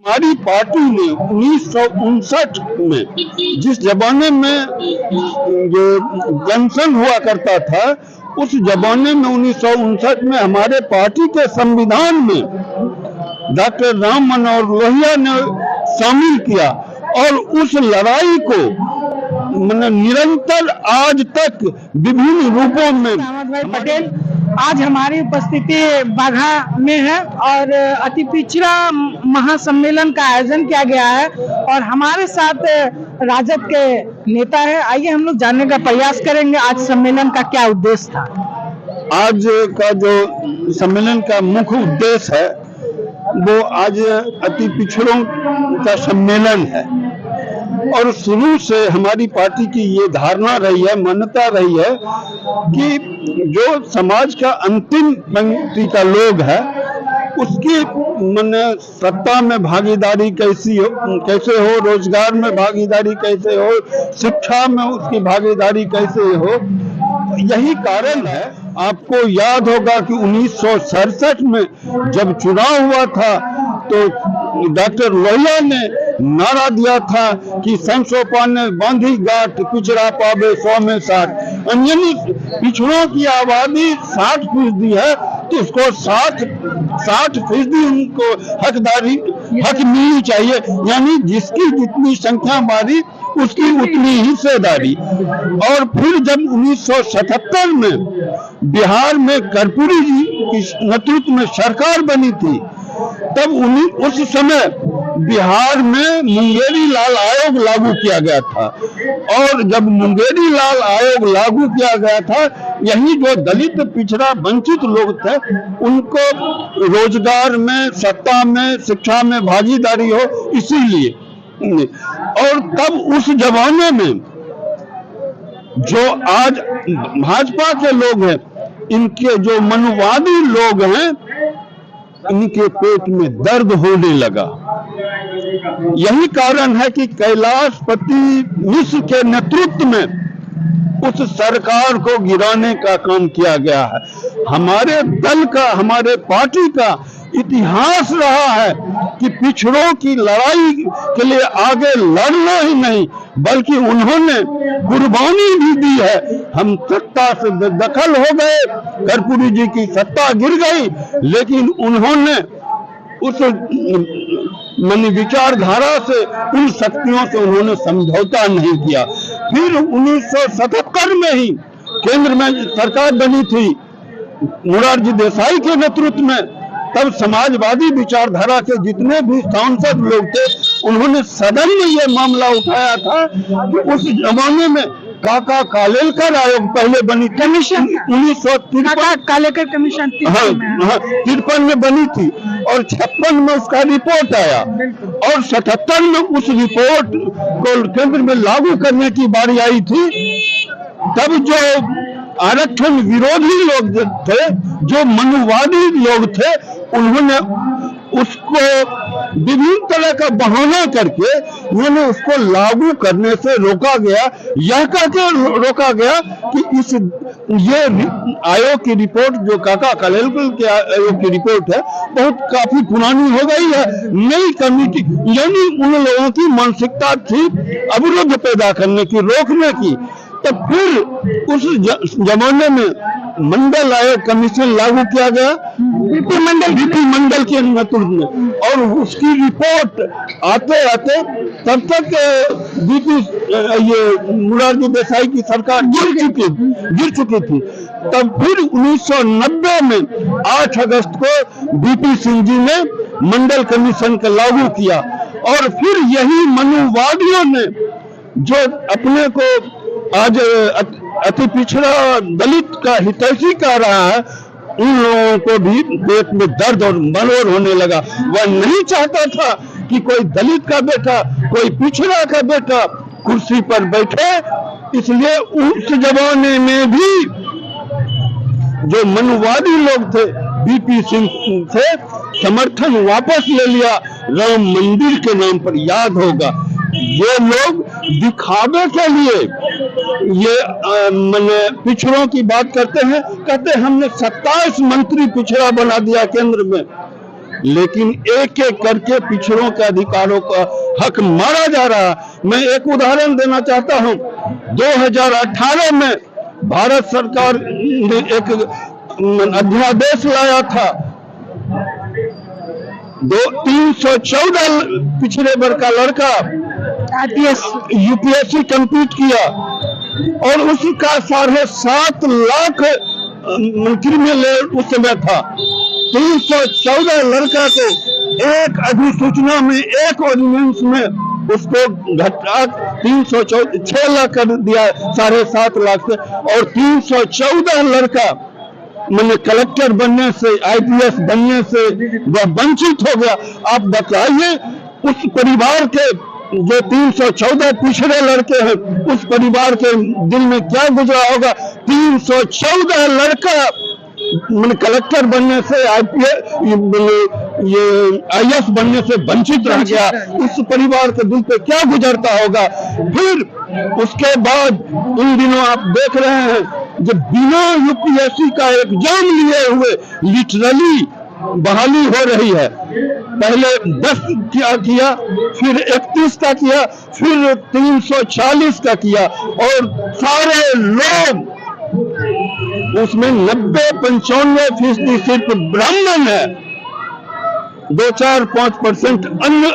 हमारी पार्टी ने 1959 में, जिस जमाने में जो जंक्शन हुआ करता था, उस जमाने में 1959 में हमारे पार्टी के संविधान में डॉक्टर राम मनोहर लोहिया ने शामिल किया और उस लड़ाई को निरंतर आज तक विभिन्न रूपों में भाई पटेल आज हमारी उपस्थिति बाघा में है और अति पिछड़ा महासम्मेलन का आयोजन किया गया है और हमारे साथ राजद के नेता है। आइए हम लोग जानने का प्रयास करेंगे आज सम्मेलन का क्या उद्देश्य था। आज का जो सम्मेलन का मुख्य उद्देश्य है वो आज अति पिछड़ों का सम्मेलन है और शुरू से हमारी पार्टी की ये धारणा रही है, मान्यता रही है कि जो समाज का अंतिम पंक्ति का लोग है उसकी सत्ता में भागीदारी कैसे हो, रोजगार में भागीदारी कैसे हो, शिक्षा में उसकी भागीदारी कैसे हो। यही कारण है। आपको याद होगा कि 1967 में जब चुनाव हुआ था तो डॉक्टर लोहिया ने नारा दिया था कि 100 पाने बांधी गांठ, पिछड़ा पावे 100 में 60। यानी पिछड़ों की आबादी 60% है तो उसको 60% उनको हक मिलनी चाहिए। यानी जिसकी जितनी संख्या हमारी उसकी उतनी हिस्सेदारी। और फिर जब 1977 में बिहार में कर्पूरी जी के नेतृत्व में सरकार बनी थी तब उस समय बिहार में मुंगेरी लाल आयोग लागू किया गया था और जब मुंगेरी लाल आयोग लागू किया गया था, यही जो दलित पिछड़ा वंचित लोग थे उनको रोजगार में, सत्ता में, शिक्षा में भागीदारी हो, इसीलिए। और तब उस जमाने में जो आज भाजपा के लोग हैं, इनके जो मनुवादी लोग हैं, इनके पेट में दर्द होने लगा। यही कारण है कि कैलाशपति मिश्र के नेतृत्व में उस सरकार को गिराने का काम किया गया है। हमारे दल का, हमारे पार्टी का इतिहास रहा है कि पिछड़ों की लड़ाई के लिए आगे लड़ना ही नहीं बल्कि उन्होंने कुर्बानी भी दी है। हम सत्ता से बेदखल हो गए, कर्पूरी जी की सत्ता गिर गई, लेकिन उन्होंने उस विचारधारा से, उन शक्तियों से उन्होंने समझौता नहीं किया। फिर 1977 में ही केंद्र में सरकार बनी थी मोरारजी देसाई के नेतृत्व में। तब समाजवादी विचारधारा के जितने भी सांसद लोग थे उन्होंने सदन में ये मामला उठाया था कि उस जमाने में काका कालेलकर आयोग पहले बनी, कमीशन 1953 कालेलकर कमीशन 53 में बनी थी और 56 में उसका रिपोर्ट आया और 77 में उस रिपोर्ट को केंद्र में लागू करने की बारी आई थी। तब जो आरक्षण विरोधी लोग थे, जो मनुवादी लोग थे, उन्होंने उसको विभिन्न तरह का बहाना करके उन्होंने उसको लागू करने से रोका गया। यह कहकर रोका गया कि ये आयोग की रिपोर्ट, जो काका कालेलकर के आयोग की रिपोर्ट है, बहुत काफी पुरानी हो गई है। नई कमेटी, यानी उन लोगों की मानसिकता थी अवरोध पैदा करने की, रोकने की। तो फिर उस जमाने में मंडल आयोग कमीशन लागू किया गया, बीपी मंडल के नेतृत्व में, और उसकी रिपोर्ट आते आते तब तक बीपी ये मोरारजी देसाई की सरकार गिर चुकी थी। तब फिर 1990 में 8 अगस्त को बीपी सिंह जी ने मंडल कमीशन का लागू किया और फिर यही मनुवादियों ने जो अपने को आज अति पिछड़ा दलित का हितैषी कह रहा है, उन लोगों को भी पेट में दर्द और मरोड़ होने लगा। वह नहीं चाहता था कि कोई दलित का बेटा, कोई पिछड़ा का बेटा कुर्सी पर बैठे। इसलिए उस जमाने में भी जो मनुवादी लोग थे, बीपी सिंह से समर्थन वापस ले लिया राम मंदिर के नाम पर। याद होगा, ये लोग दिखावे के लिए ये पिछड़ों की बात करते हैं, कहते हैं हमने 27 मंत्री पिछड़ा बना दिया केंद्र में। लेकिन एक एक करके पिछड़ों के अधिकारों का हक मारा जा रहा है। मैं एक उदाहरण देना चाहता हूं। 2018 में भारत सरकार ने एक अध्यादेश लाया था। 314 पिछड़े वर्ग का लड़का यूपीएससी कंप्लीट किया और उसका 7.5 लाख क्रिमिनल उस समय था। 314 लड़का को एक अधिसूचना में, एक ऑर्डिनेंस में उसको घटा 6 लाख कर दिया 7.5 लाख से, और 314 लड़का मैंने कलेक्टर बनने से, आईपीएस बनने से वह वंचित हो गया। आप बताइए उस परिवार के जो 314 पिछड़े लड़के हैं, उस परिवार के दिल में क्या गुजरा होगा। 314 लड़का मैंने कलेक्टर बनने से, आईएएस बनने से वंचित रह गया। उस परिवार के दिल पे क्या गुजरता होगा। फिर उसके बाद इन दिनों आप देख रहे हैं जब बिना यूपीएससी का एग्जाम लिए हुए लिटरली बहाली हो रही है। पहले 10 किया, फिर 31 का किया, फिर 340 का किया, और सारे लोग उसमें 90-95% सिर्फ ब्राह्मण है। 2-4-5% अन्य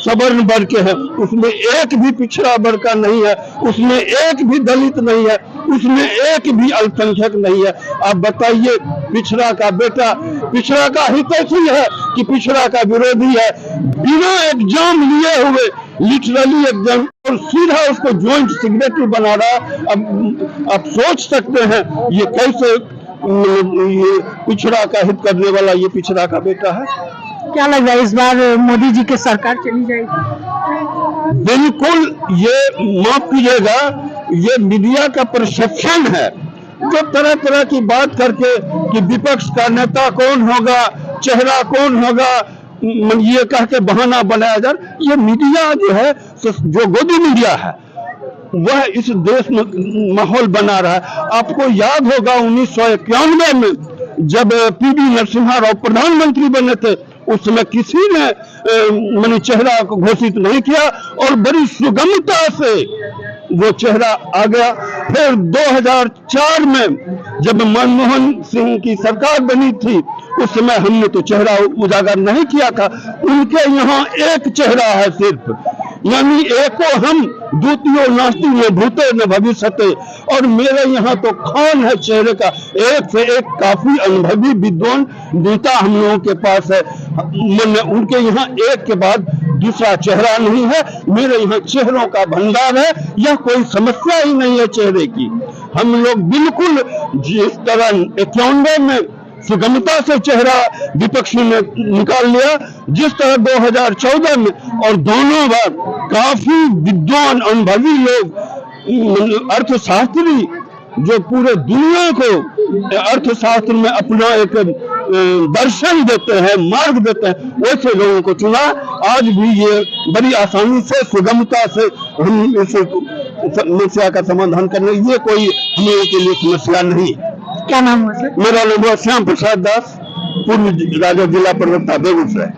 सवर्ण वर्ग के हैं। उसमें एक भी पिछड़ा वर्ग का नहीं है, उसमें एक भी दलित नहीं है, उसमें एक भी अल्पसंख्यक नहीं है। आप बताइए पिछड़ा का बेटा पिछड़ा का हितैषी है कि पिछड़ा का विरोधी है। बिना एग्जाम लिए हुए लिटरली एग्जाम, और सीधा उसको ज्वाइंट सेक्रेटरी बना रहा। अब आप सोच सकते हैं ये कैसे ये पिछड़ा का हित करने वाला ये पिछड़ा का बेटा है। क्या लग रहा है इस बार मोदी जी की सरकार चली जाएगी? बिल्कुल, ये माफ कीजिएगा, ये मीडिया का परसेप्शन है जो तरह तरह की बात करके कि विपक्ष का नेता कौन होगा, चेहरा कौन होगा, ये कह के बहाना बनाया जा। ये मीडिया जो है, जो गोदी मीडिया है, वह इस देश में माहौल बना रहा है। आपको याद होगा 1991 में जब पीवी नरसिम्हा राव प्रधानमंत्री बने थे, उस समय किसी ने मैंने चेहरा को घोषित नहीं किया और बड़ी सुगमता से वो चेहरा आ गया। फिर 2004 में जब मनमोहन सिंह की सरकार बनी थी, उस समय हमने तो चेहरा उजागर नहीं किया था। उनके यहाँ एक चेहरा है सिर्फ, यानी एको हम द्वितीयो नास्ति न भूते न भविष्यते, और मेरे यहाँ तो खान है चेहरे का। एक से एक काफी अनुभवी विद्वान नेता हम लोगों के पास है। उनके यहाँ एक के बाद दूसरा चेहरा नहीं है, मेरे यहाँ चेहरों का भंडार है। यह कोई समस्या ही नहीं है चेहरे की। हम लोग बिल्कुल जिस तरह 91 में सुगमता से चेहरा विपक्षी ने निकाल लिया, जिस तरह 2014 में, और दोनों बार काफी विद्वान अनुभवी लोग, अर्थशास्त्री जो पूरे दुनिया को अर्थशास्त्र में अपना एक दर्शन देते हैं, मार्ग देते हैं, वैसे लोगों को चुना। आज भी ये बड़ी आसानी से, सुगमता से हम इस समस्या का समाधान करने, ये कोई हम लोगों के लिए समस्या नहीं। क्या नाम है सर? मेरा नाम है श्याम प्रसाद दास, पूर्व राजद जिला प्रवक्ता बेगूसराय।